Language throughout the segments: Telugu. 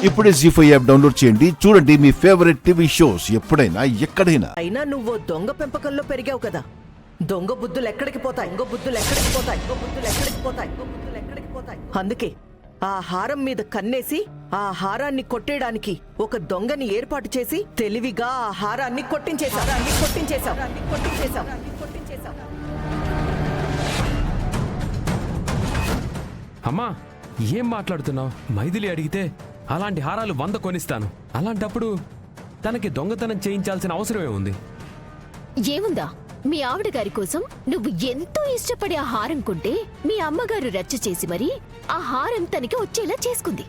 ఇప్పుడే జీ5 యాప్ డౌన్లోడ్ చేయండి. చూడండి మీ ఫేవరెట్ టీవీ షోస్ ఎప్పుడైనా ఎక్కడైనా. అయినా నువ్వు దొంగ పెంపకంలో పెరిగావు కదా, దొంగ బుద్ధులు ఎక్కడికి పోతాయి, అందుకే ఆ హారం మీద కన్నేసి ఆ హారాన్ని కొట్టేయడానికి ఒక దొంగని ఏర్పాటు చేసి తెలివిగా ఆ హారాన్ని కొట్టించేశావు. అమ్మా, ఏం మాట్లాడుతున్నావు? మైథిలి అడిగితే అలాంటి హారాలు 100 కొనిస్తాను. అలాంటప్పుడు తనకి దొంగతనం చేయించాల్సిన అవసరమే ఉంది. ఏముందా? మీ ఆవిడ గారి కోసం నువ్వు ఎంతో ఇష్టపడి ఆ హారం కొంటే మీ అమ్మగారు రచ్చ చేసి మరి ఆ హారం తనకి వచ్చేలా చేసుకుంది.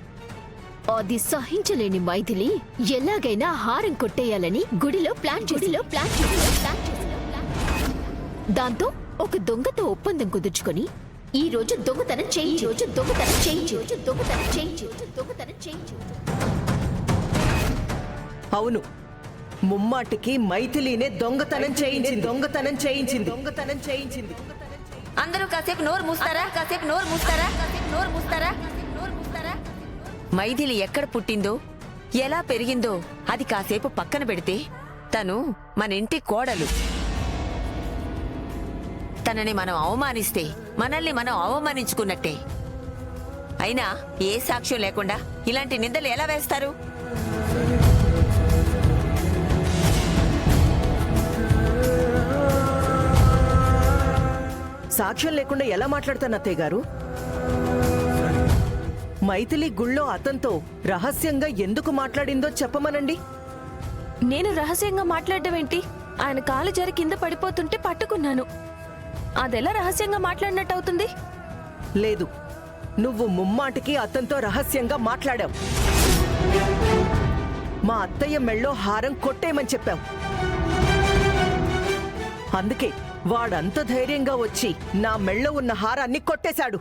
అది సహించలేని మైథిలి ఎలాగైనా ఆ హారం కొట్టేయాలని గుడిలో ప్లాన్ చేసి దాంతో ఒక దొంగతో ఒప్పందం కుదుర్చుకొని ఈ రోజు దొంగతనం చేయించు. అవును, ముమ్మాటికి మైథిలినే దొంగతనం చేయించింది. అందరూ కాసేపు నోరు మూస్తారా? మైథిలి ఎక్కడ పుట్టిందో, ఎలా పెరిగిందో అది కాసేపు పక్కన పెడితే తను మన ఇంటి కోడలు. తనని మనం అవమానిస్తే మనల్ని మనం అవమానించుకున్నట్టే. అయినా ఏ సాక్ష్యం లేకుండా ఇలాంటి నిందలు ఎలా వేస్తారు? సాక్ష్యం లేకుండా ఎలా మాట్లాడతాను అత్తయ్య గారు? మైథిలి గుళ్ళో అతనితో రహస్యంగా ఎందుకు మాట్లాడిందో చెప్పమనండి. నేను రహస్యంగా మాట్లాడడం ఏంటి? ఆయన కాలు జారి కింద పడిపోతుంటే పట్టుకున్నాను. అదెలా రహస్యంగా మాట్లాడినట్టు అవుతుంది? లేదు, నువ్వు ముమ్మాటికి అతనితో రహస్యంగా మాట్లాడావు. మా అత్తయ్య మెళ్ళో హారం కొట్టేయమని చెప్పావు. అందుకే వాడంత ధైర్యంగా వచ్చి నా మెళ్ళో ఉన్న హారాన్ని కొట్టేశాడు.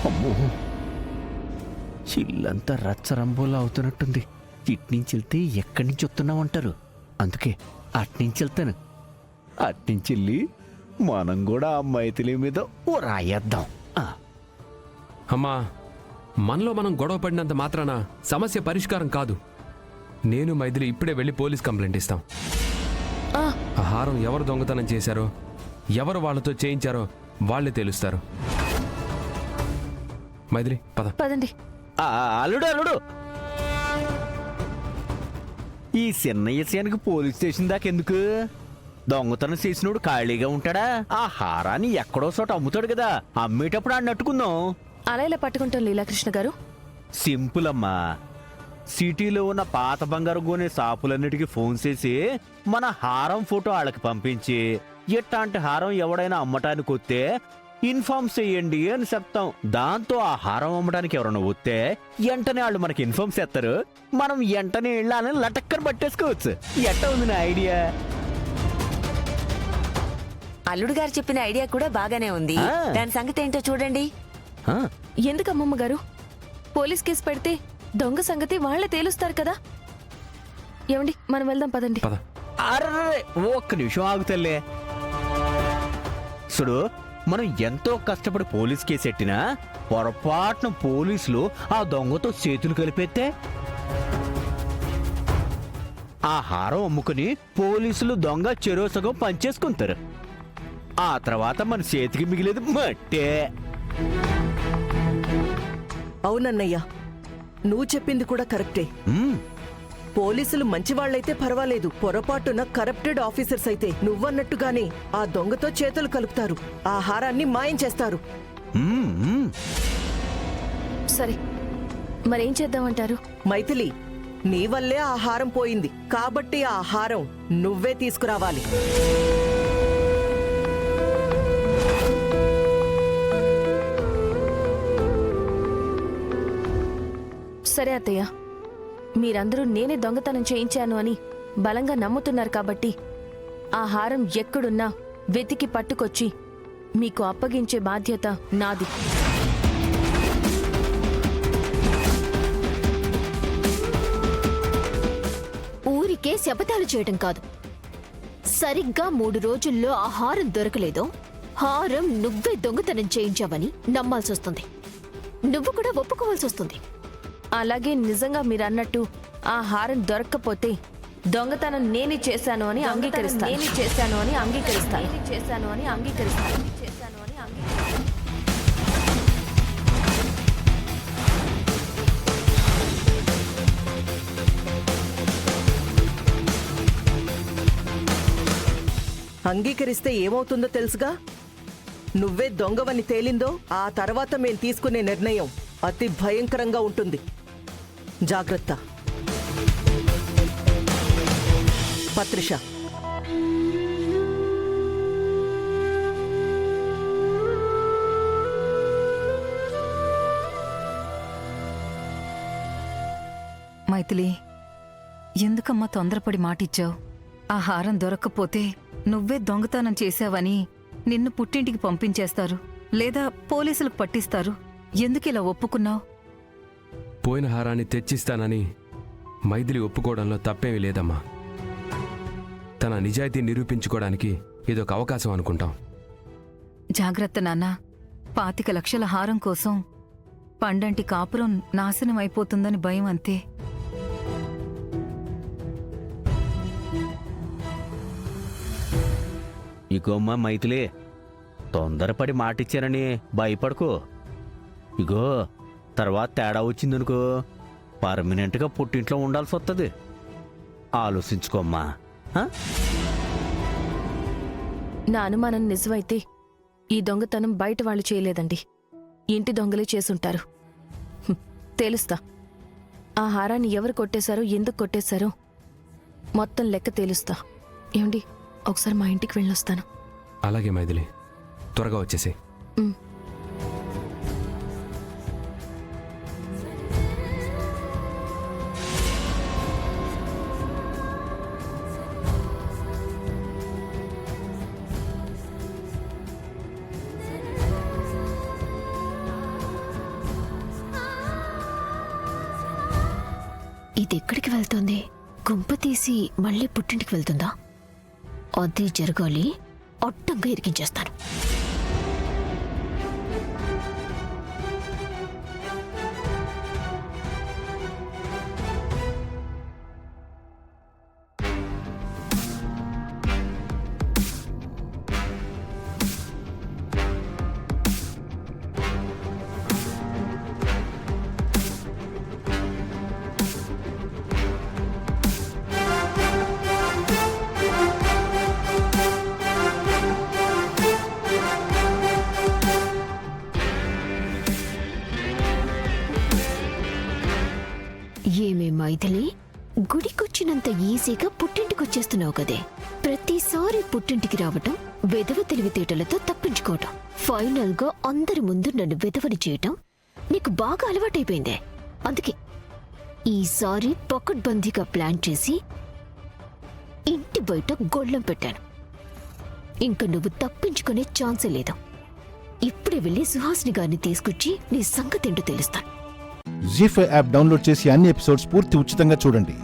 అమ్మో, ఇల్లంతా రచ్చరంబోలా అవుతున్నట్టుంది. ఇట్నుంచి వెళ్తే ఎక్కడి నుంచి వస్తున్నామంటారు. అందుకే అట్నుంచి వెళ్తాను. అట్నుంచి వెళ్ళి మనం కూడా ఆ మైథిలి మీద ఓ రాయేద్దాం. అమ్మా, మనలో మనం గొడవ పడినంత మాత్రాన సమస్య పరిష్కారం కాదు. నేను మైథిలి ఇప్పుడే వెళ్ళి పోలీస్ కంప్లైంట్ ఇస్తాం. ఆ హారం ఎవరు దొంగతనం చేశారో, ఎవరు వాళ్ళతో చేయించారో వాళ్ళే తెలుస్తారు. మైథిలి పదండి. అల్లుడు, ఈ చిన్న విషయానికి పోలీస్ స్టేషన్ దాకెందుకు? దొంగతనం చేసినోడు ఖాళీగా ఉంటాడా? ఆ హారాన్ని ఎక్కడో చోట అమ్ముతాడు కదా, అమ్మేటప్పుడు అన్నట్టుకుందాం. అలా ఇలా పట్టుకుంటాం లీలాకృష్ణ గారు. సింపుల్ అమ్మా. సిటీలో ఉన్న పాత బంగారం కొనే షాపులన్నిటికీ ఫోన్ చేసి మన హారం ఫోటో వాళ్ళకి పంపించి ఎట్లాంటి హారం ఎవడైనా అమ్మటానికి వస్తే ఇన్ఫార్మ్ చెయ్యండి అని చెప్తాం. దాంతో ఆ హారం అమ్మడానికి ఎవరైనా వస్తే వెంటనే వాళ్ళు మనకి ఇన్ఫార్మ్ చేస్తారు. మనం వెంటనే వెళ్ళాలని లటక్కని పట్టేసుకోవచ్చు. ఎట్ట ఉంది నా ఐడియా? అల్లుడు గారు చెప్పిన ఐడియా కూడా బాగానే ఉంది. దాని సంగతి ఏంటో చూడండి. ఎందుకు అమ్మమ్మ గారు? పోలీస్ కేసు పెడితే దొంగ సంగతి వాళ్ళే తేలుస్తారు కదా. ఏమండి, మనం వెళ్దాం పదండి. అర్రే, ఒక్క నిమిషం ఆగుతల్లే. చూడు, మనం ఎంతో కష్టపడి పోలీస్ కేసు ఎట్టినా పొరపాటున పోలీసులు ఆ దొంగతో చేతులు కలిపేస్తే ఆ హారం అమ్ముకుని పోలీసులు దొంగ చెరో సగం పంచేసుకుంటారు. ఆ తర్వాత మన చేతికి మిగిలేదు మట్టే. అవునన్నయ్య, నువ్వు చెప్పింది కూడా కరెక్టే. పోలీసులు మంచివాళ్లైతే పర్వాలేదు, పొరపాటున కరప్టెడ్ ఆఫీసర్స్ అయితే నువ్వన్నట్టుగానే ఆ దొంగతో చేతులు కలుపుతారు, ఆ హారాన్ని మాయం చేస్తారు. సరే, మరేం చేద్దామంటారు? మైథిలి, నీ వల్లే ఆ హారం పోయింది కాబట్టి ఆ హారం నువ్వే తీసుకురావాలి. సరే అత్తయ్య, మీరందరూ నేనే దొంగతనం చేయించాను అని బలంగా నమ్ముతున్నారు కాబట్టి ఆ హారం ఎక్కడున్నా వెతికి పట్టుకొచ్చి మీకు అప్పగించే బాధ్యత నాది. ఊరికే శపథాలు చేయటం కాదు, సరిగ్గా 3 రోజుల్లో ఆ హారం దొరకలేదో హారం నువ్వే దొంగతనం చేయించావని నమ్మాల్సొస్తుంది. నువ్వు కూడా ఒప్పుకోవాల్సి వస్తుంది. అలాగే నిజంగా మీరు అన్నట్టు ఆ హారం దొరక్కపోతే దొంగతనం నేనే చేశాను అని అంగీకరిస్తాను. అంగీకరిస్తే ఏమవుతుందో తెలుసుగా. నువ్వే దొంగవని తేలిందో ఆ తర్వాత మేం తీసుకునే నిర్ణయం అతి భయంకరంగా ఉంటుంది. జాగ్రత్త. పత్రిష, మైథిలి, ఎందుకమ్మా తొందరపడి మాటిచ్చావు? ఆ హారం దొరక్కపోతే నువ్వే దొంగతనం చేశావని నిన్ను పుట్టింటికి పంపించేస్తారు, లేదా పోలీసులకు పట్టిస్తారు. ఎందుకిలా ఒప్పుకున్నావు? పోయిన హారాన్ని తెచ్చిస్తానని మైథిలి ఒప్పుకోవడంలో తప్పేమీ లేదమ్మా. తన నిజాయితీ నిరూపించుకోవడానికి ఇదొక అవకాశం అనుకుంటాం. జాగ్రత్త నాన్న. 25 లక్షల హారం కోసం పండంటి కాపురం నాశనం అయిపోతుందని భయం అంతే. ఇగో అమ్మా మైథిలి, తొందరపడి మాటిచ్చానని భయపడకు. ఇగో తర్వాత తేడా వచ్చిందనుకో పర్మనెంట్గా పుట్టింట్లో ఉండాల్సి వస్తుంది. ఆలోచించుకోమ్మా. ఆ? నా అనుమానం నిజమైతే ఈ దొంగతనం బయట వాళ్ళు చేయలేదండి, ఇంటి దొంగలే చేసుంటారు. తేలుస్తా. ఆ హారాన్ని ఎవరు కొట్టేశారో, ఎందుకు కొట్టేశారో మొత్తం లెక్క తేలుస్తా. ఏమండి, ఒకసారి మా ఇంటికి వెళ్ళొస్తాను. అలాగే మైథిలి, త్వరగా వచ్చేసి. ఇది ఎక్కడికి వెళ్తుంది? గుంప తీసి మళ్ళీ పుట్టింటికి వెళ్తుందా? అది జరగాలి. అడ్డంగా ఇరికించేస్తాను. ఏమే మైథిలి, గుడికొచ్చినంత ఈజీగా పుట్టింటికొచ్చేస్తున్నావు కదే. ప్రతిసారి పుట్టింటికి రావటం, వెధవ తెలివితేటలతో తప్పించుకోవటం, ఫైనల్ గా అందరి ముందు నన్ను వెధవని చేయటం నీకు బాగా అలవాటైపోయిందే. అందుకే ఈసారి పకడ్బందీగా ప్లాన్ చేసి ఇంటి బయట గొళ్ళెం పెట్టాను. ఇంక నువ్వు తప్పించుకునే ఛాన్సే లేదు. ఇప్పుడే వెళ్ళి సుహాసిని గారిని తీసుకొచ్చి నీ సంగతేంటో తెలుస్తాను. జీ5 యాప్ డౌన్లోడ్ చేసి అన్ని ఎపిసోడ్స్ పూర్తి ఉచితంగా చూడండి.